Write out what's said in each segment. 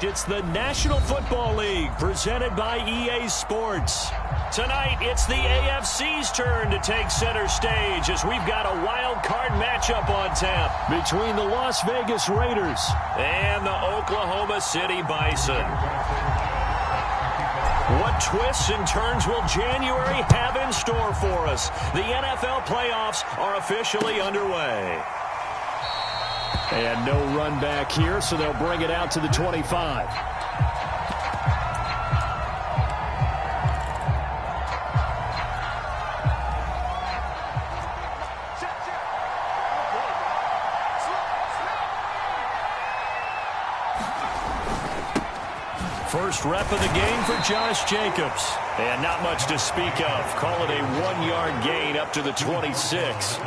It's the National Football League presented by EA Sports. Tonight, it's the AFC's turn to take center stage as we've got a wild card matchup on tap between the Las Vegas Raiders and the Oklahoma City Bison. What twists and turns will January have in store for us? The NFL playoffs are officially underway. And no run back here, so they'll bring it out to the 25. First rep of the game for Josh Jacobs. And not much to speak of. Call it a 1-yard gain up to the 26.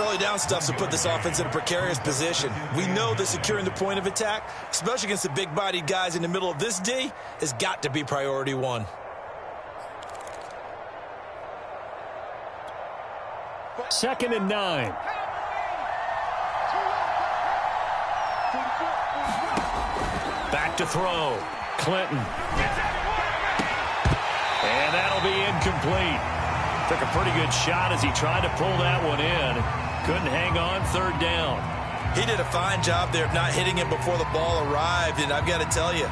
Early down stuffs to put this offense in a precarious position. We know that securing the point of attack, especially against the big-bodied guys in the middle of this D, has got to be priority one. Second and 9. Back to throw. Clinton. And that'll be incomplete. Took a pretty good shot as he tried to pull that one in. Couldn't hang on, third down. He did a fine job there of not hitting him before the ball arrived, and I've got to tell you,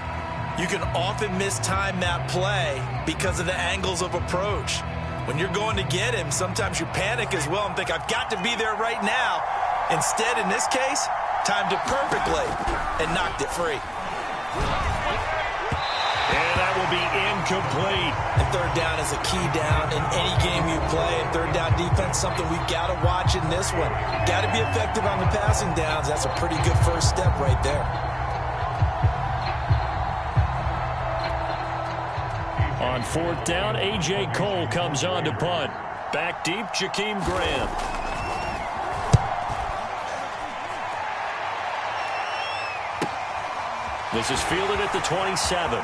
you can often mistime that play because of the angles of approach. When you're going to get him, sometimes you panic as well and think, I've got to be there right now. Instead, in this case, timed it perfectly and knocked it free. And that will be incomplete. And third down is a key down in any game you play. And third down defense, something we've got to watch in this one. Got to be effective on the passing downs. That's a pretty good first step right there. On fourth down, A.J. Cole comes on to punt. Back deep, Jakeem Graham. This is fielded at the 27.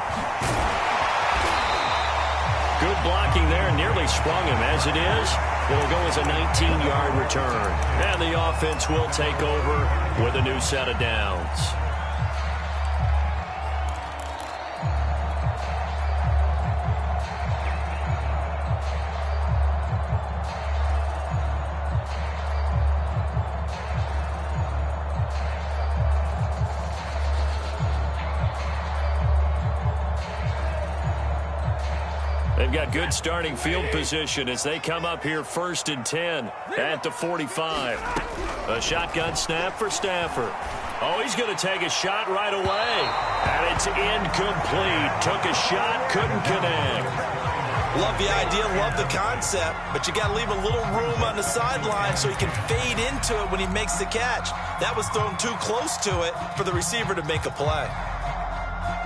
Good blocking there, nearly sprung him. As it is, it'll go as a 19-yard return. And the offense will take over with a new set of downs. They've got good starting field position as they come up here first and 10 at the 45. A shotgun snap for Stafford. Oh, he's going to take a shot right away. And it's incomplete. Took a shot, couldn't connect. Love the idea, love the concept, but you got to leave a little room on the sideline so he can fade into it when he makes the catch. That was thrown too close to it for the receiver to make a play.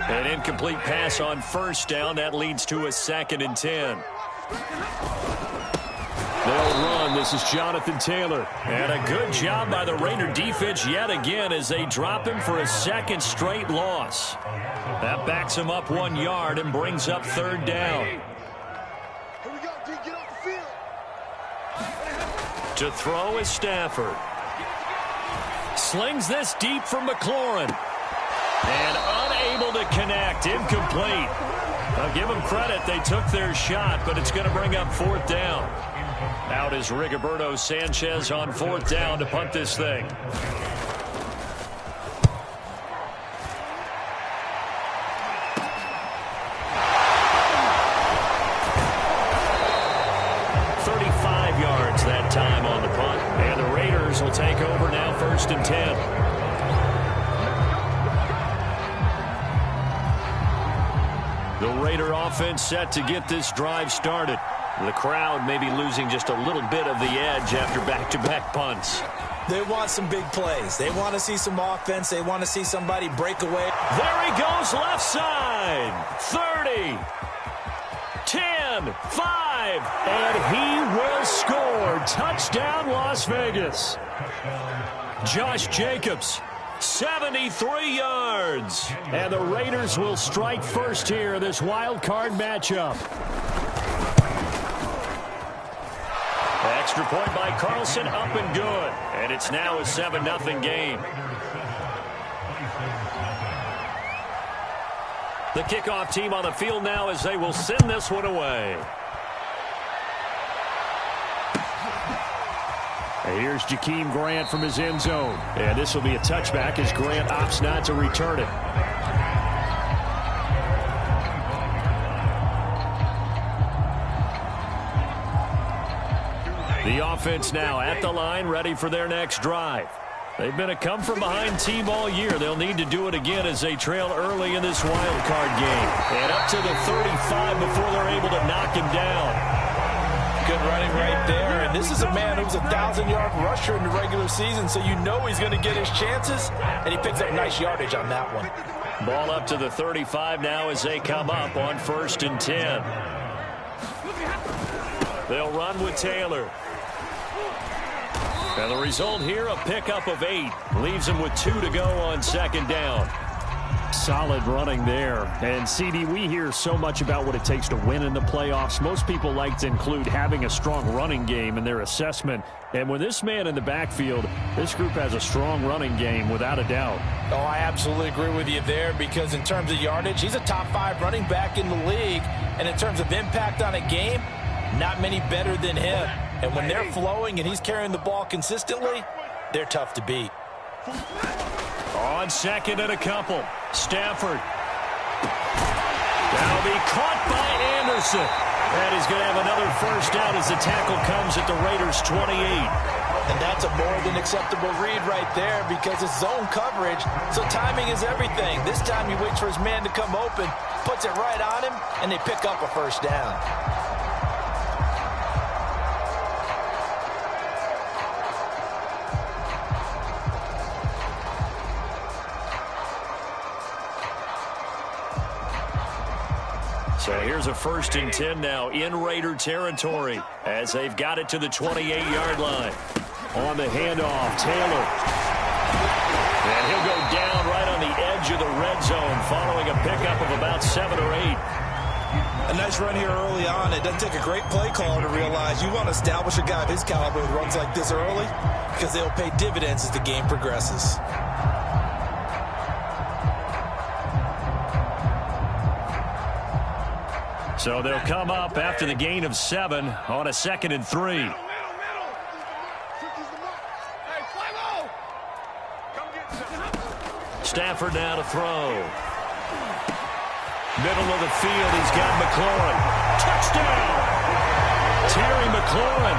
An incomplete pass on first down. That leads to a second and 10. They'll run. This is Jonathan Taylor. And a good job by the Raider defense yet again as they drop him for a second straight loss. That backs him up 1 yard and brings up third down. Here we go, D. Get off the field. To throw is Stafford. Slings this deep from McLaurin. And unable to connect. Incomplete. I'll give them credit. They took their shot, but it's going to bring up fourth down. Out is Rigoberto Sanchez on fourth down to punt this thing. Yards that time on the punt. And the Raiders will take over now first and 10. The Raider offense set to get this drive started. The crowd may be losing just a little bit of the edge after back-to-back punts. They want some big plays. They want to see some offense. They want to see somebody break away. There he goes left side. 30. 10. 5. And he will score. Touchdown, Las Vegas. Josh Jacobs. 73 yards. And the Raiders will strike first here in this wild card matchup. Extra point by Carlson, up and good. And it's now a 7-0 game. The kickoff team on the field now as they will send this one away. And here's Jakeem Grant from his end zone. And this will be a touchback as Grant opts not to return it. The offense now at the line, ready for their next drive. They've been a come-from-behind team all year. They'll need to do it again as they trail early in this wild card game. And up to the 35 before they're able to knock him down. Good running right there. And this is a man who's a 1,000-yard rusher in the regular season, so you know he's going to get his chances. And he picks up nice yardage on that one. Ball up to the 35 now as they come up on 1st and 10. They'll run with Taylor. And the result here, a pickup of 8. Leaves them with 2 to go on 2nd down. Solid running there. And, CD, we hear so much about what it takes to win in the playoffs. Most people like to include having a strong running game in their assessment. And with this man in the backfield, this group has a strong running game without a doubt. Oh, I absolutely agree with you there because in terms of yardage, he's a top 5 running back in the league. And in terms of impact on a game, not many better than him. And when they're flowing and he's carrying the ball consistently, they're tough to beat. On 2nd and a couple, Stafford. That'll be caught by Anderson. And he's going to have another 1st down as the tackle comes at the Raiders' 28. And that's a more than acceptable read right there because it's zone coverage, so timing is everything. This time he waits for his man to come open, puts it right on him, and they pick up a 1st down. So here's a 1st and 10 now in Raider territory as they've got it to the 28-yard line. On the handoff, Taylor. And he'll go down right on the edge of the red zone following a pickup of about 7 or 8. A nice run here early on. It doesn't take a great play caller to realize you want to establish a guy of his caliber who runs like this early because they'll pay dividends as the game progresses. So they'll come up after the gain of 7 on a 2nd and 3. Stafford now to throw. Middle of the field, he's got McLaurin. Touchdown! Terry McLaurin,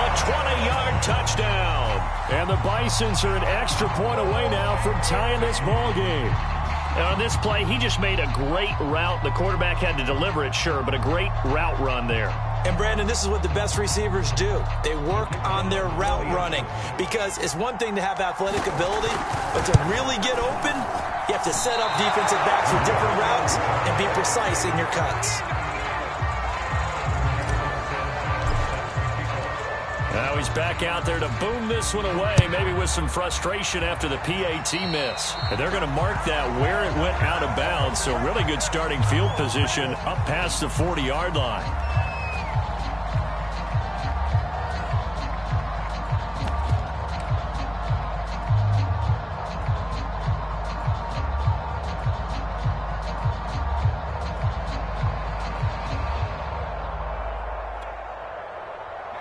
a 20-yard touchdown. And the Bisons are an extra point away now from tying this ball game. And on this play, he just made a great route. The quarterback had to deliver it, sure, but a great route run there. And, Brandon, this is what the best receivers do. They work on their route running because it's one thing to have athletic ability, but to really get open, you have to set up defensive backs with different routes and be precise in your cuts. Now he's back out there to boom this one away, maybe with some frustration after the PAT miss. And they're going to mark that where it went out of bounds, so really good starting field position up past the 40-yard line.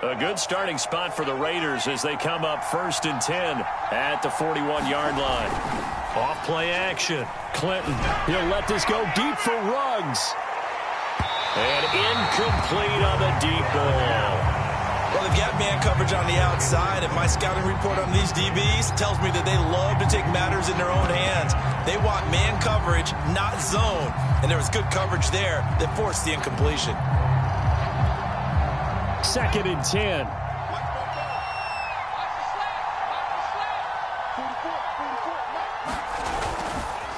A good starting spot for the Raiders as they come up 1st and 10 at the 41-yard line. Off play action. Clinton, he'll let this go deep for Ruggs. And incomplete on the deep ball. Well, they've got man coverage on the outside, and my scouting report on these DBs tells me that they love to take matters in their own hands. They want man coverage, not zone. And there was good coverage there that forced the incompletion. 2nd and 10.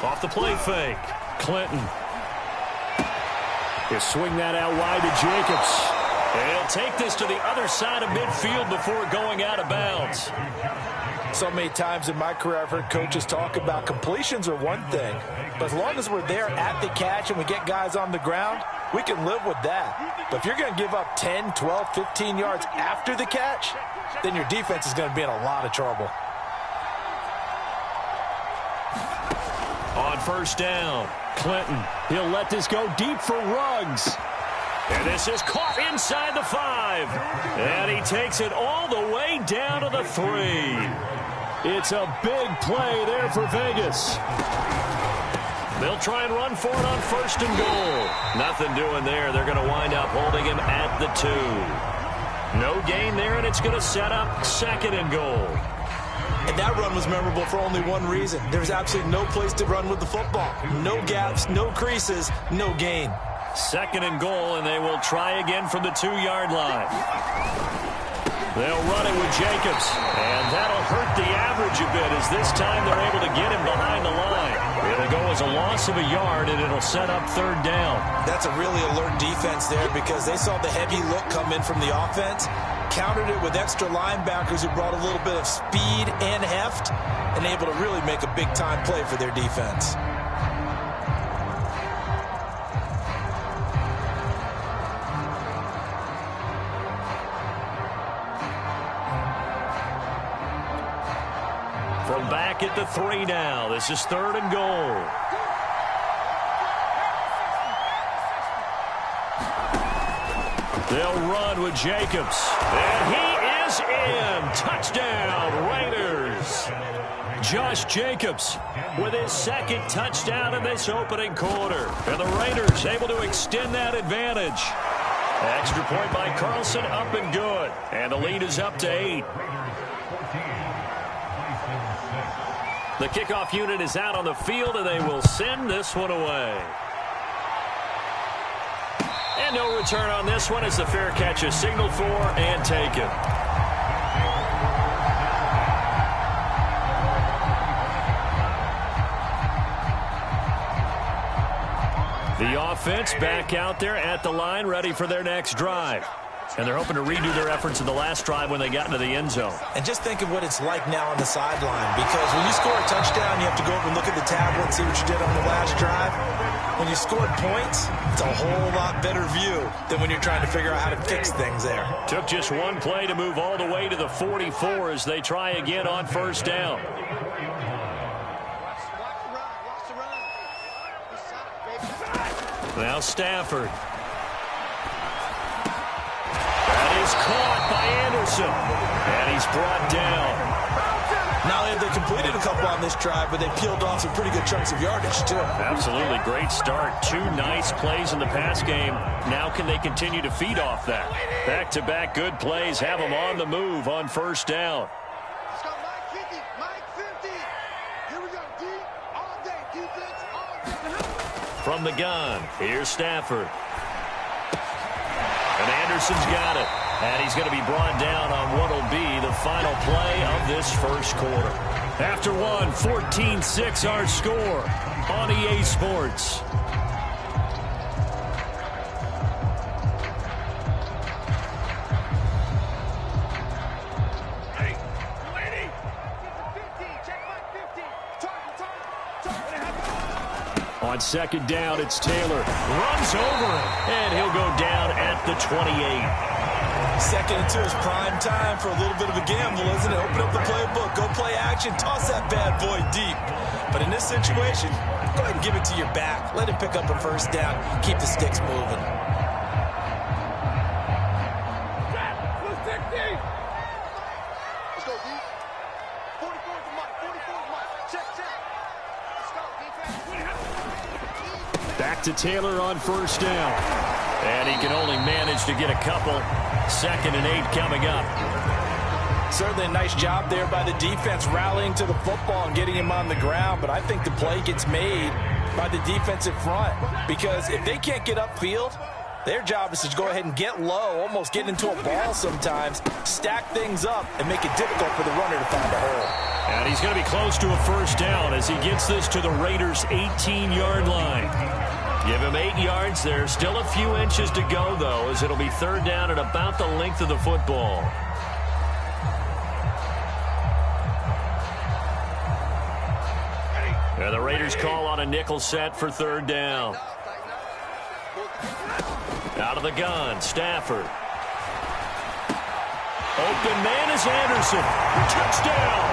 Off the play fake. Clinton. He'll swing that out wide to Jacobs. And he'll take this to the other side of midfield before going out of bounds. So many times in my career I've heard coaches talk about completions are one thing, but as long as we're there at the catch and we get guys on the ground, we can live with that. But if you're going to give up 10, 12, 15 yards after the catch, then your defense is going to be in a lot of trouble. On first down. Clinton, he'll let this go deep for Ruggs. And this is caught inside the 5. And he takes it all the way down to the 3. It's a big play there for Vegas. They'll try and run for it on first and goal. Nothing doing there. They're going to wind up holding him at the 2. No gain there, and it's going to set up second and goal. And that run was memorable for only one reason. There's absolutely no place to run with the football. No gaps, no creases, no gain. Second and goal, and they will try again from the 2-yard line. They'll run it with Jacobs, and that'll hurt the average a bit as this time they're able to get him behind the line. It'll go as a loss of a yard, and it'll set up third down. That's a really alert defense there because they saw the heavy look come in from the offense, countered it with extra linebackers who brought a little bit of speed and heft, and able to really make a big-time play for their defense. From back at the 3 now. This is third and goal. They'll run with Jacobs. And he is in. Touchdown, Raiders. Josh Jacobs with his second touchdown in this opening quarter. And the Raiders able to extend that advantage. Extra point by Carlson, up and good. And the lead is up to 8. The kickoff unit is out on the field, and they will send this one away. And no return on this one as the fair catch is signaled for and taken. The offense back out there at the line, ready for their next drive. And they're hoping to redo their efforts in the last drive when they got into the end zone. And just think of what it's like now on the sideline, because when you score a touchdown, you have to go over and look at the tablet and see what you did on the last drive. When you scored points, it's a whole lot better view than when you're trying to figure out how to fix things there. Took just one play to move all the way to the 44 as they try again on first down. Now Stafford. Is caught by Anderson, and he's brought down. Not only have they completed a couple on this drive, but they peeled off some pretty good chunks of yardage, too. Absolutely great start. 2 nice plays in the pass game. Now can they continue to feed off that? Back-to-back good plays have them on the move on first down. Let's go, Mike 50, Mike 50. Here we go, D. All day, defense, all day. From the gun, here's Stafford. And Anderson's got it. And he's going to be brought down on what will be the final play of this first quarter. After one, 14-6 our score on EA Sports. On second down, it's Taylor. Runs over him, and he'll go down at the 28. Second and 2 is prime time for a little bit of a gamble, isn't it? Open up the playbook, go play action, toss that bad boy deep. But in this situation, go ahead and give it to your back. Let him pick up a first down. Keep the sticks moving. Let's go, D. 44 to Mike, 44 to Mike. Check, check. Let's go, defense. Back to Taylor on first down. And he can only manage to get a couple. Second and 8 coming up. Certainly a nice job there by the defense rallying to the football and getting him on the ground. But I think the play gets made by the defensive front. Because if they can't get upfield, their job is to go ahead and get low, almost get into a ball sometimes, stack things up, and make it difficult for the runner to find a hole. And he's going to be close to a first down as he gets this to the Raiders' 18-yard line. Give him 8 yards. There's still a few inches to go, though, as it'll be third down at about the length of the football. And the Raiders call on a nickel set for third down. Out of the gun, Stafford. Open man is Anderson. Touchdown.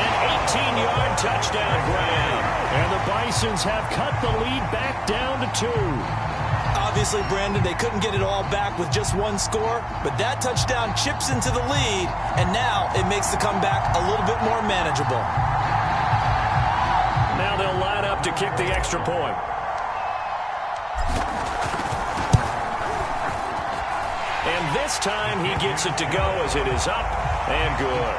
An 18-yard touchdown grab. And the Bisons have cut the lead back down to 2. Obviously, Brandon, they couldn't get it all back with just one score, but that touchdown chips into the lead, and now it makes the comeback a little bit more manageable. Now they'll line up to kick the extra point. And this time he gets it to go as it is up and good.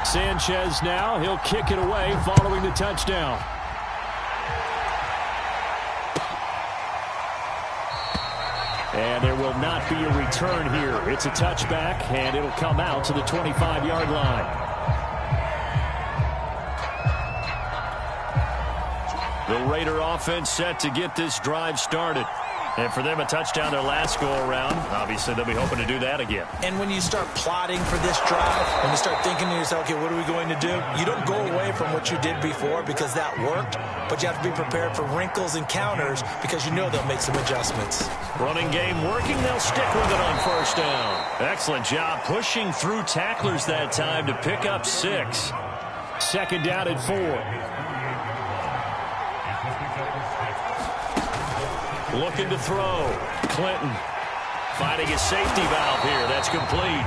Sanchez now, he'll kick it away following the touchdown. And there will not be a return here. It's a touchback, and it'll come out to the 25-yard line. The Raider offense set to get this drive started. And for them, a touchdown their last go-around. Obviously, they'll be hoping to do that again. And when you start plotting for this drive, when you start thinking to yourself, okay, what are we going to do? You don't go away from what you did before because that worked, but you have to be prepared for wrinkles and counters because you know they'll make some adjustments. Running game working. They'll stick with it on first down. Excellent job pushing through tacklers that time to pick up 6. Second down at 4. Looking to throw. Clinton finding his safety valve here. That's complete.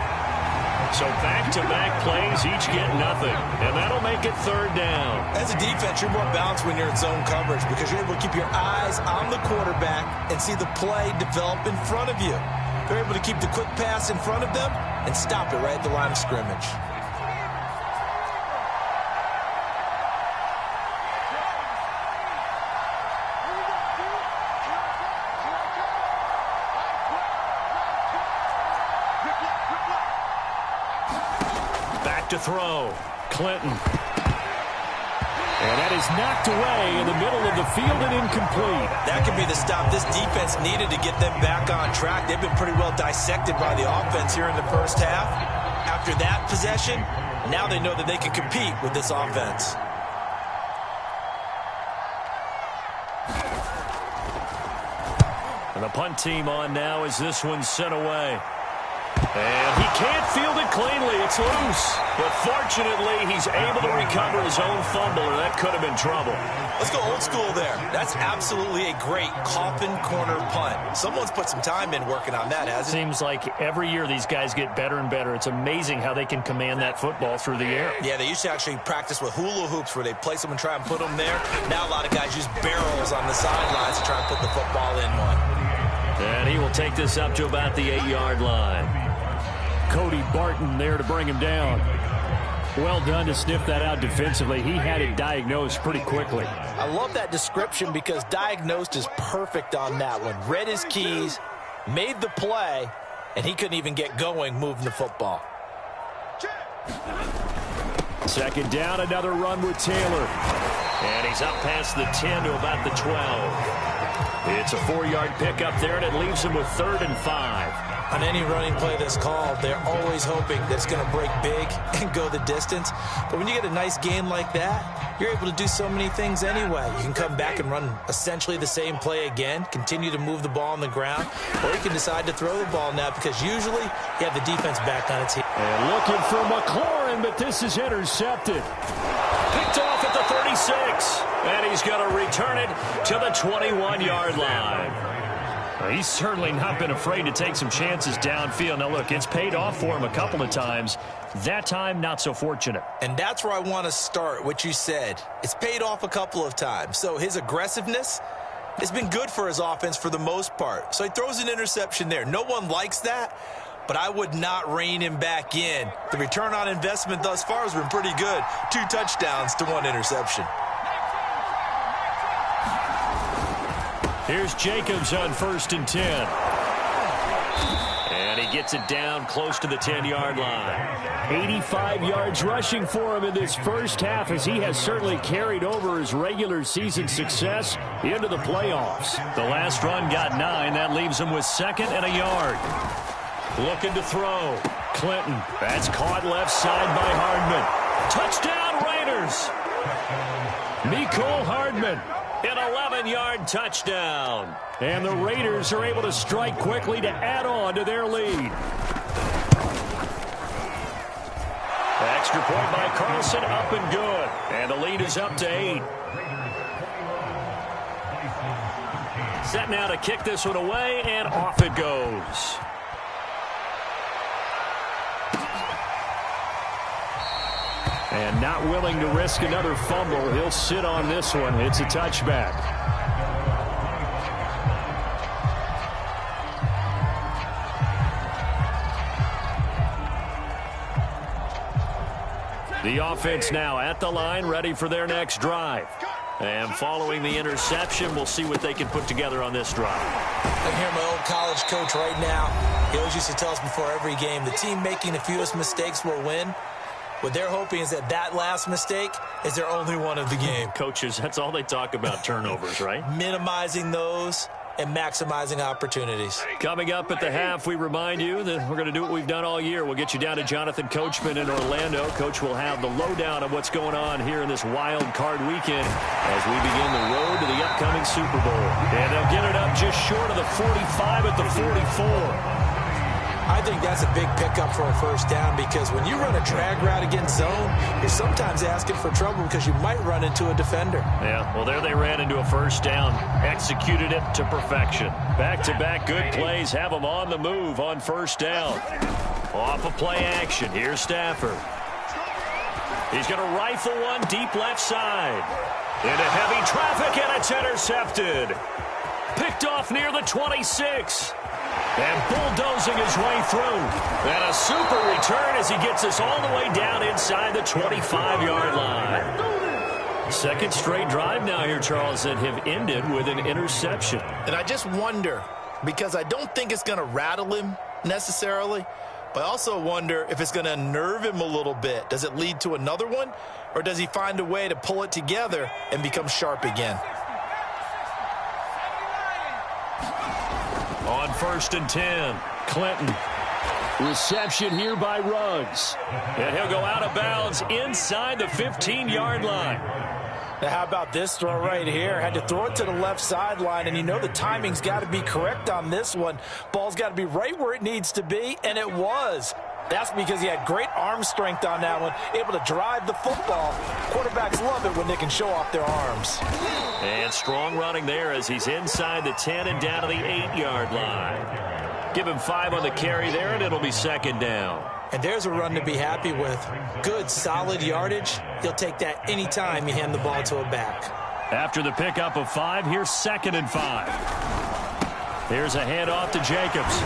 So back-to-back plays, each get nothing. And that'll make it third down. As a defense, you're more balanced when you're in zone coverage because you're able to keep your eyes on the quarterback and see the play develop in front of you. They're able to keep the quick pass in front of them and stop it right at the line of scrimmage. To throw. Clinton. And that is knocked away in the middle of the field and incomplete. That could be the stop this defense needed to get them back on track. They've been pretty well dissected by the offense here in the first half. After that possession, now they know that they can compete with this offense. And the punt team on now as this one's sent away. And he can't field it cleanly. It's loose. But fortunately, he's able to recover his own fumble, or that could have been trouble. Let's go old school there. That's absolutely a great coffin corner punt. Someone's put some time in working on that, hasn't it? Seems like every year these guys get better and better. It's amazing how they can command that football through the air. Yeah, they used to actually practice with hula hoops where they place them and try and put them there. Now a lot of guys use barrels on the sidelines to try and put the football in one. And he will take this up to about the 8-yard line. Cody Barton there to bring him down. Well done to sniff that out defensively. He had it diagnosed pretty quickly. I love that description because diagnosed is perfect on that one. Read his keys, made the play, and he couldn't even get going moving the football. Second down, another run with Taylor. And he's up past the 10 to about the 12. It's a 4-yard pickup there, and it leaves him with 3rd and 5. On any running play that's called, they're always hoping that it's going to break big and go the distance. But when you get a nice gain like that, you're able to do so many things anyway. You can come back and run essentially the same play again, continue to move the ball on the ground, or you can decide to throw the ball now because usually you have the defense back on its heels. And looking for McLaurin, but this is intercepted. Picked off at the 36, and he's going to return it to the 21-yard line. He's certainly not been afraid to take some chances downfield. Now, look, it's paid off for him a couple of times. That time, not so fortunate. And that's where I want to start, what you said. It's paid off a couple of times. So his aggressiveness has been good for his offense for the most part. So he throws an interception there. No one likes that, but I would not rein him back in. The return on investment thus far has been pretty good. 2 touchdowns to 1 interception. Here's Jacobs on 1st and 10. And he gets it down close to the 10-yard line. 85 yards rushing for him in this first half as he has certainly carried over his regular season success into the playoffs. The last run got 9. That leaves him with 2nd and a yard. Looking to throw. Clinton. That's caught left side by Hardman. Touchdown Raiders. Mecole Hardman. An 11-yard touchdown. And the Raiders are able to strike quickly to add on to their lead. Extra point by Carlson, up and good. And the lead is up to 8. Set now to kick this one away, and off it goes. And not willing to risk another fumble. He'll sit on this one. It's a touchback. The offense now at the line, ready for their next drive. And following the interception, we'll see what they can put together on this drive. I hear my old college coach right now. He always used to tell us before every game, the team making the fewest mistakes will win. What they're hoping is that that last mistake is their only one of the game. Coaches, that's all they talk about, turnovers, right? Minimizing those and maximizing opportunities. Coming up at the half, we remind you that we're going to do what we've done all year. We'll get you down to Jonathan Coachman in Orlando. Coach will have the lowdown of what's going on here in this wild card weekend as we begin the road to the upcoming Super Bowl. And they'll get it up just short of the 45 at the 44. I think that's a big pickup for a first down because when you run a drag route against zone, you're sometimes asking for trouble because you might run into a defender. Yeah, well, there they ran into a first down. Executed it to perfection. Back-to-back good plays have them on the move on first down. Off of play action. Here's Stafford. He's going to rifle one deep left side. Into heavy traffic, and it's intercepted. Picked off near the 26. And bulldozing his way through. And a super return as he gets us all the way down inside the 25-yard line. Second straight drive now here, Charles, that have ended with an interception. And I just wonder, because I don't think it's going to rattle him necessarily, but I also wonder if it's going to unnerve him a little bit. Does it lead to another one, or does he find a way to pull it together and become sharp again? On 1st and 10, Clinton. Reception here by Ruggs. And he'll go out of bounds inside the 15-yard line. Now, how about this throw right here? Had to throw it to the left sideline, and you know the timing's got to be correct on this one. Ball's got to be right where it needs to be, and it was. That's because he had great arm strength on that one, able to drive the football. Quarterbacks love it when they can show off their arms. And strong running there as he's inside the 10 and down to the 8-yard line. Give him 5 on the carry there, and it'll be second down. And there's a run to be happy with. Good, solid yardage. He'll take that anytime you hand the ball to a back. After the pickup of 5, here's 2nd and 5. Here's a handoff to Jacobs.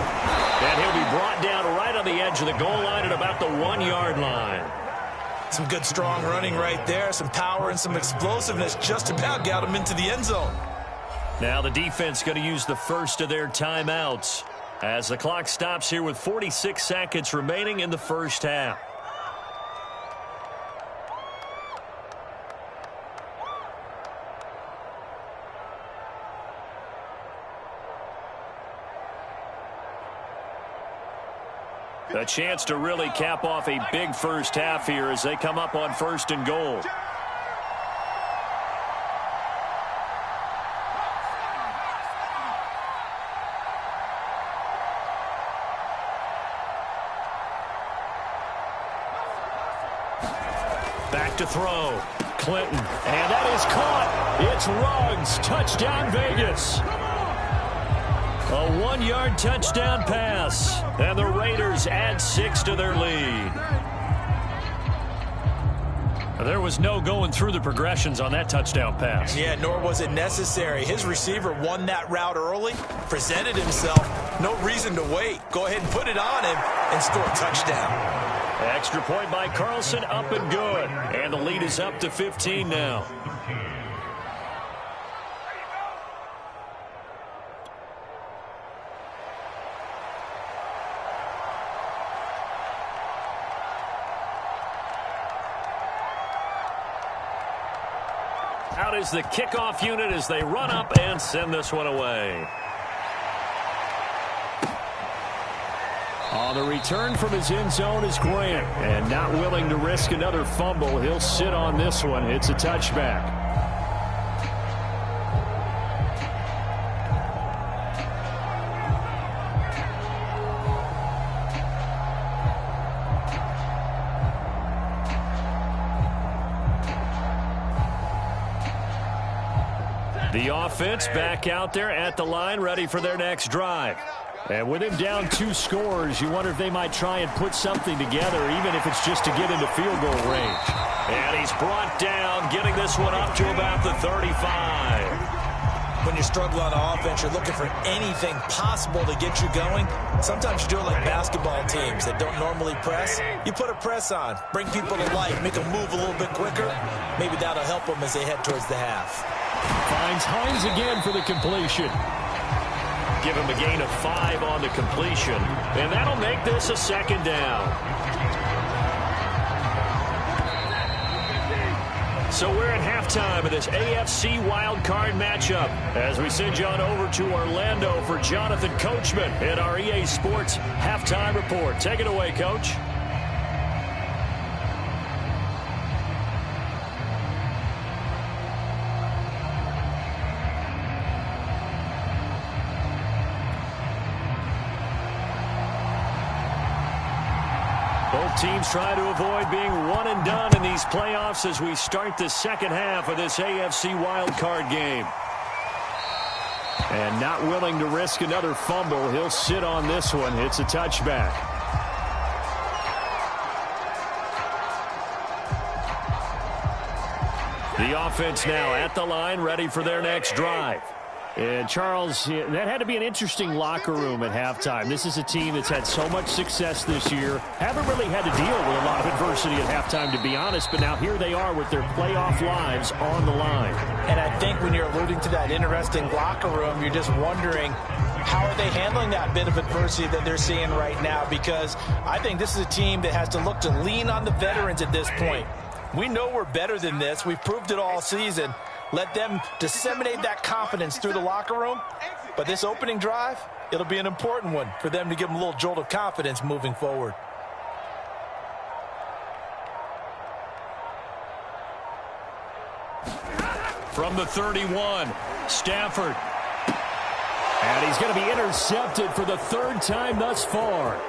And he'll be brought down right on the edge of the goal line at about the 1-yard line. Some good, strong running right there. Some power and some explosiveness just about got him into the end zone. Now the defense going to use the first of their timeouts as the clock stops here with 46 seconds remaining in the first half. A chance to really cap off a big first half here as they come up on 1st and goal. Back to throw. Clinton. And that is caught. It's Ruggs. Touchdown, Vegas. A 1-yard touchdown pass. And the Raiders add 6 to their lead. There was no going through the progressions on that touchdown pass. Yeah, nor was it necessary. His receiver won that route early, presented himself. No reason to wait. Go ahead and put it on him and score a touchdown. Extra point by Carlson, up and good. And the lead is up to 15 now. Out is the kickoff unit as they run up and send this one away. On the return from his end zone is Grant. And not willing to risk another fumble, he'll sit on this one. It's a touchback. The offense back out there at the line, ready for their next drive. And with him down 2 scores, you wonder if they might try and put something together, even if it's just to get into field goal range. And he's brought down, getting this one up to about the 35. When you struggle on offense, you're looking for anything possible to get you going. Sometimes you do it like basketball teams that don't normally press. You put a press on, bring people to life, make them move a little bit quicker. Maybe that'll help them as they head towards the half. Finds Hines again for the completion. Give him a gain of 5 on the completion, and that'll make this a second down. So we're at halftime of this AFC wildcard matchup as we send you on over to Orlando for Jonathan Coachman in our EA Sports Halftime Report. Take it away, Coach. Both teams try to avoid being one and done in these playoffs as we start the second half of this AFC wildcard game. And not willing to risk another fumble, he'll sit on this one. It's a touchback. The offense now at the line, ready for their next drive. And, Charles, that had to be an interesting locker room at halftime. This is a team that's had so much success this year. Haven't really had to deal with a lot of adversity at halftime, to be honest. But now here they are with their playoff lives on the line. And I think when you're alluding to that interesting locker room, you're just wondering, how are they handling that bit of adversity that they're seeing right now? Because I think this is a team that has to look to lean on the veterans at this point. We know we're better than this. We've proved it all season. Let them disseminate that confidence through the locker room. But this opening drive, it'll be an important one for them to give them a little jolt of confidence moving forward. From the 31, Stafford. And he's going to be intercepted for the 3rd time thus far.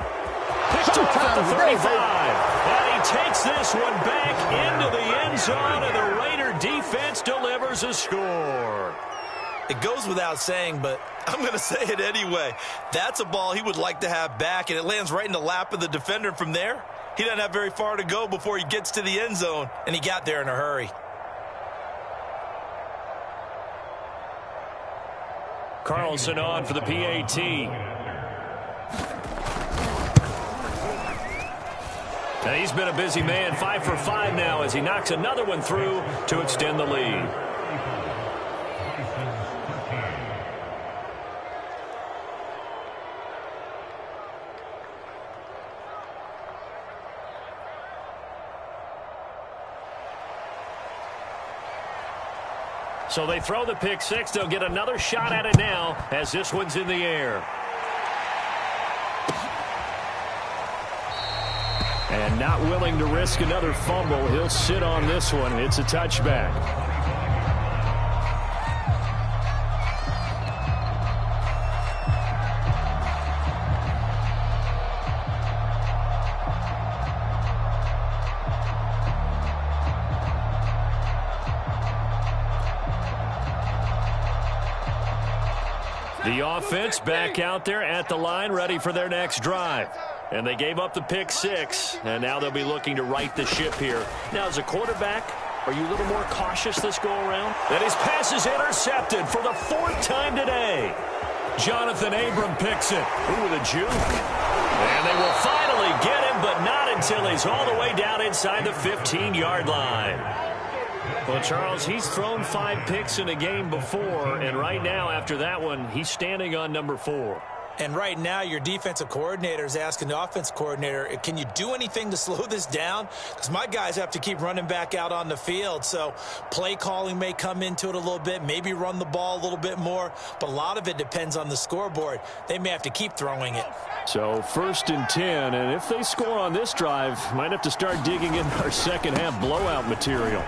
Picked off at the 35. And he takes this one back into the end zone, and the Raider defense delivers a score. It goes without saying, but I'm going to say it anyway. That's a ball he would like to have back, and it lands right in the lap of the defender from there. He doesn't have very far to go before he gets to the end zone, and he got there in a hurry. Carlson on for the PAT. And he's been a busy man, 5 for 5 now as he knocks another one through to extend the lead. So they throw the pick six. They'll get another shot at it now as this one's in the air. And not willing to risk another fumble, he'll sit on this one. It's a touchback. The offense back out there at the line, ready for their next drive. And they gave up the pick six, and now they'll be looking to right the ship here. Now, as a quarterback, are you a little more cautious this go-around? And his pass is intercepted for the 4th time today. Jonathan Abram picks it. Ooh, with a juke. And they will finally get him, but not until he's all the way down inside the 15-yard line. Well, Charles, he's thrown 5 picks in a game before, and right now, after that one, he's standing on number 4. And right now, your defensive coordinator is asking the offense coordinator, can you do anything to slow this down? Because my guys have to keep running back out on the field. So play calling may come into it a little bit, maybe run the ball a little bit more. But a lot of it depends on the scoreboard. They may have to keep throwing it. So 1st and 10, and if they score on this drive, might have to start digging in our second half blowout material.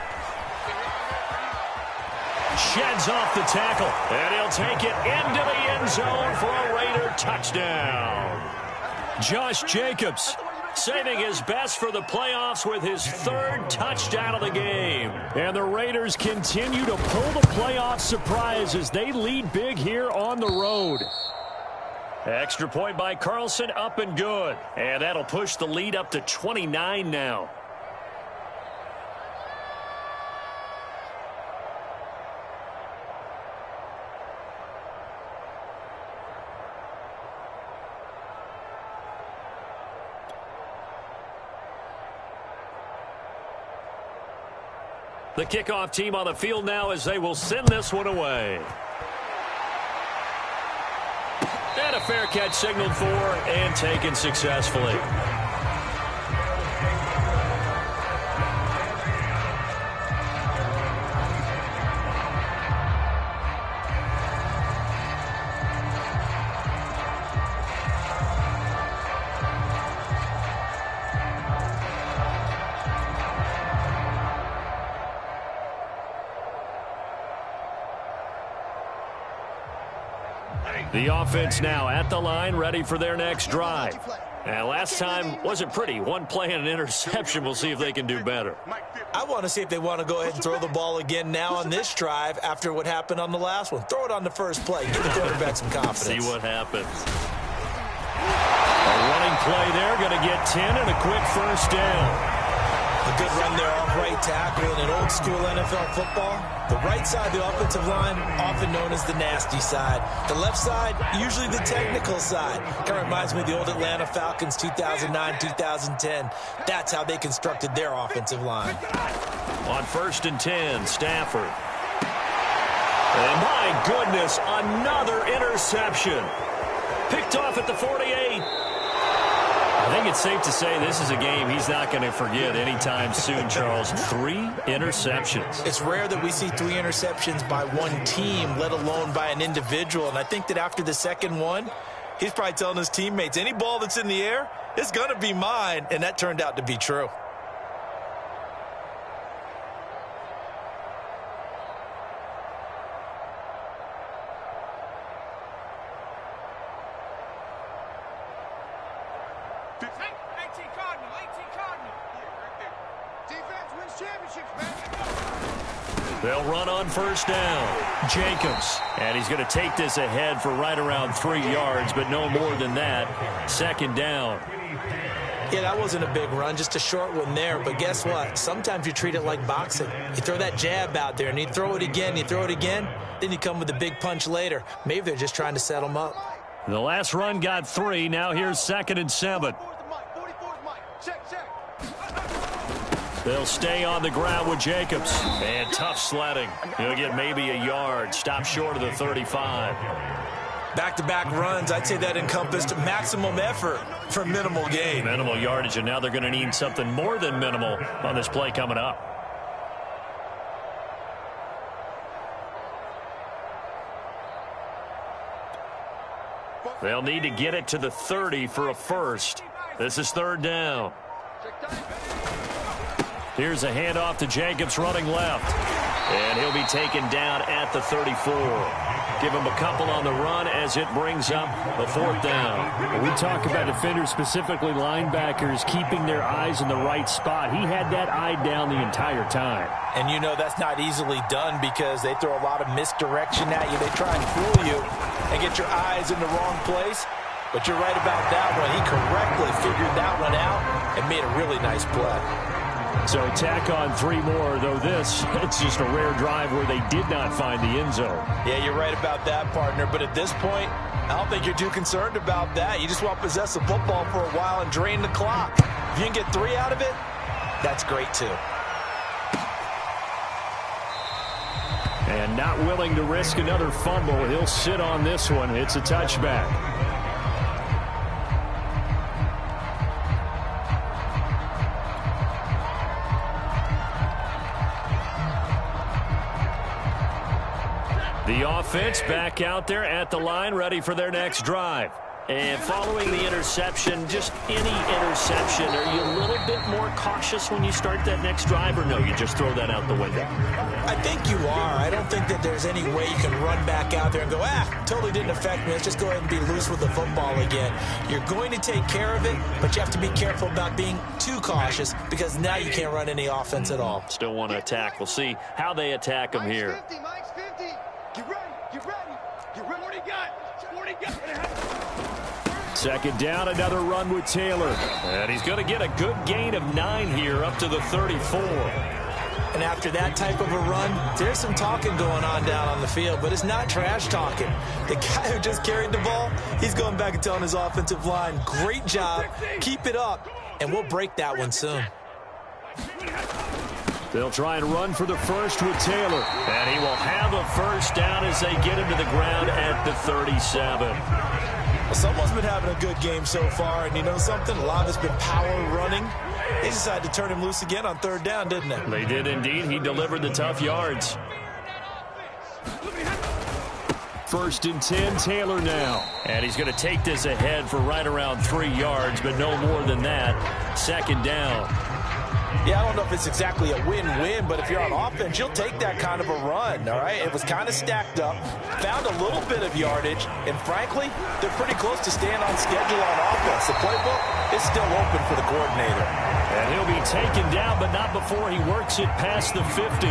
Sheds off the tackle, and he'll take it into the end zone for a Raider touchdown. Josh Jacobs saving his best for the playoffs with his 3rd touchdown of the game. And the Raiders continue to pull the playoff surprise as they lead big here on the road. Extra point by Carlson, up and good. And that'll push the lead up to 29 now. The kickoff team on the field now as they will send this one away. And a fair catch signaled for and taken successfully. The offense now at the line, ready for their next drive. And last time wasn't pretty. One play and an interception. We'll see if they can do better. I want to see if they want to go ahead and throw the ball again now on this drive after what happened on the last one. Throw it on the first play. Give the quarterback some confidence. See what happens. A running play there. Going to get 10 and a quick first down. A good run there off right tackle in an old school NFL football. The right side of the offensive line, often known as the nasty side. The left side, usually the technical side. Kind of reminds me of the old Atlanta Falcons 2009-2010. That's how they constructed their offensive line. On 1st and 10, Stafford. And my goodness, another interception. Picked off at the 48. I think it's safe to say this is a game he's not going to forget anytime soon, Charles. 3 interceptions. It's rare that we see 3 interceptions by one team, let alone by an individual. And I think that after the second one, he's probably telling his teammates, any ball that's in the air, it's going to be mine. And that turned out to be true. They'll run on 1st down. Jacobs. And he's going to take this ahead for right around 3 yards, but no more than that. 2nd down. Yeah, that wasn't a big run, just a short one there. But guess what? Sometimes you treat it like boxing. You throw that jab out there, and you throw it again, then you come with a big punch later. Maybe they're just trying to set them up. The last run got 3. Now here's 2nd and 7. They'll stay on the ground with Jacobs. And tough sledding. He'll get maybe a yard. Stop short of the 35. Back-to-back runs, I'd say that encompassed maximum effort for minimal gain. Minimal yardage, and now they're going to need something more than minimal on this play coming up. They'll need to get it to the 30 for a first. This is 3rd down. Here's a handoff to Jacobs running left. And he'll be taken down at the 34. Give him a couple on the run as it brings up a 4th down. When we talk about defenders, specifically linebackers, keeping their eyes in the right spot. He had that eye down the entire time. And you know that's not easily done because they throw a lot of misdirection at you. They try and fool you and get your eyes in the wrong place. But you're right about that one. He correctly figured that one out and made a really nice play. So tack on 3 more, though it's just a rare drive where they did not find the end zone. Yeah, you're right about that, partner. But at this point, I don't think you're too concerned about that. You just want to possess the football for a while and drain the clock. If you can get 3 out of it, that's great too. And not willing to risk another fumble. He'll sit on this one. It's a touchback. The offense back out there at the line, ready for their next drive. And following the interception, just any interception, are you a little bit more cautious when you start that next drive, or no, you just throw that out the window? I think you are. I don't think that there's any way you can run back out there and go, totally didn't affect me. Let's just go ahead and be loose with the football again. You're going to take care of it, but you have to be careful about being too cautious because now you can't run any offense at all. Still want to attack. We'll see how they attack them here. Mike's 50. Get ready. Get ready. Get ready. What do you got? What do you got? Second down, another run with Taylor. And he's going to get a good gain of 9 here up to the 34. And after that type of a run, there's some talking going on down on the field, but it's not trash talking. The guy who just carried the ball, he's going back and telling his offensive line, great job, keep it up, and we'll break that one soon. They'll try and run for the first with Taylor. And he will have a first down as they get him to the ground at the 37. Well, someone's been having a good game so far, and you know something? A lot of it's been power running. They decided to turn him loose again on third down, didn't they? They did indeed. He delivered the tough yards. First and 10, Taylor now. And he's going to take this ahead for right around 3 yards, but no more than that. Second down. Yeah, I don't know if it's exactly a win-win, but if you're on offense, you'll take that kind of a run, all right? It was kind of stacked up, found a little bit of yardage, and frankly, they're pretty close to staying on schedule on offense. The playbook is still open for the coordinator. And he'll be taken down, but not before he works it past the 50.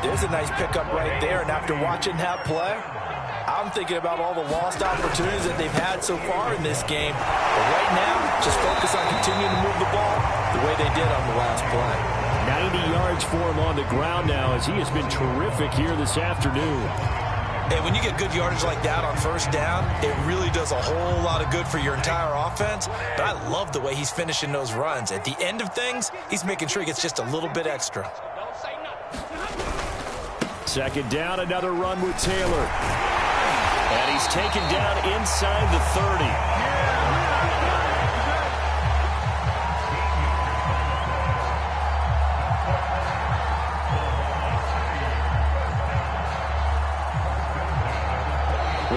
There's a nice pickup right there, and after watching that play, I'm thinking about all the lost opportunities that they've had so far in this game. But right now, just focus on continuing to move the ball the way they did on the last play. 90 yards for him on the ground now as he has been terrific here this afternoon. And when you get good yardage like that on first down, it really does a whole lot of good for your entire offense. But I love the way he's finishing those runs. At the end of things, he's making sure he gets just a little bit extra. Second down, another run with Taylor. And he's taken down inside the 30.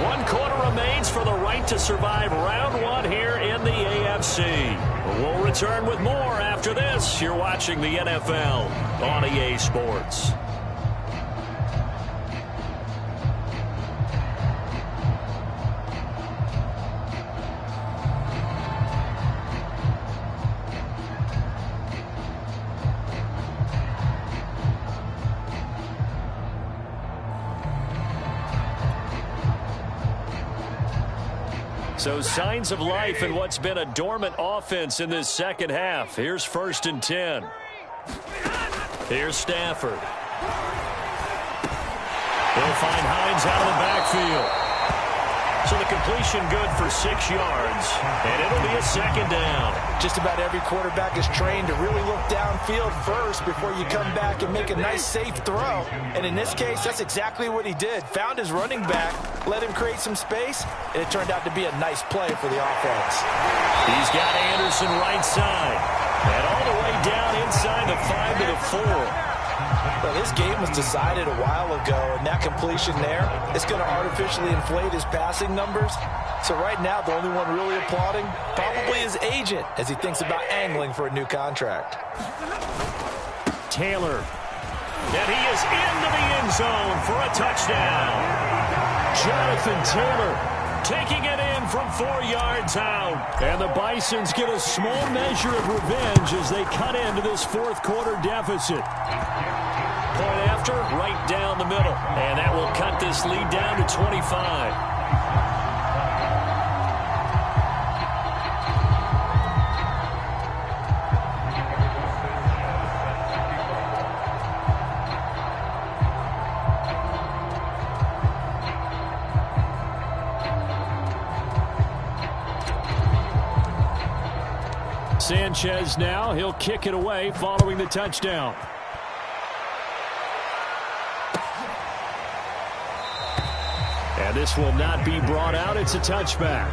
One quarter remains for the right to survive round 1 here in the AFC. We'll return with more after this. You're watching the NFL on EA Sports. So signs of life in what's been a dormant offense in this second half. Here's first and 10. Here's Stafford. They'll find Hines out of the backfield. So the completion good for 6 yards, and it'll be a second down. Just about every quarterback is trained to really look downfield first before you come back and make a nice, safe throw. And in this case, that's exactly what he did. Found his running back, let him create some space, and it turned out to be a nice play for the offense. He's got Anderson right side, and all the way down inside the 5 to the 4. Well, this game was decided a while ago, and that completion there is going to artificially inflate his passing numbers. So right now, the only one really applauding probably his agent as he thinks about angling for a new contract. Taylor. And he is into the end zone for a touchdown. Jonathan Taylor taking it in from 4 yards out. And the Bisons get a small measure of revenge as they cut into this fourth quarter deficit. Point after, right down the middle. And that will cut this lead down to 25. Sanchez now, he'll kick it away following the touchdown. And this will not be brought out. It's a touchback.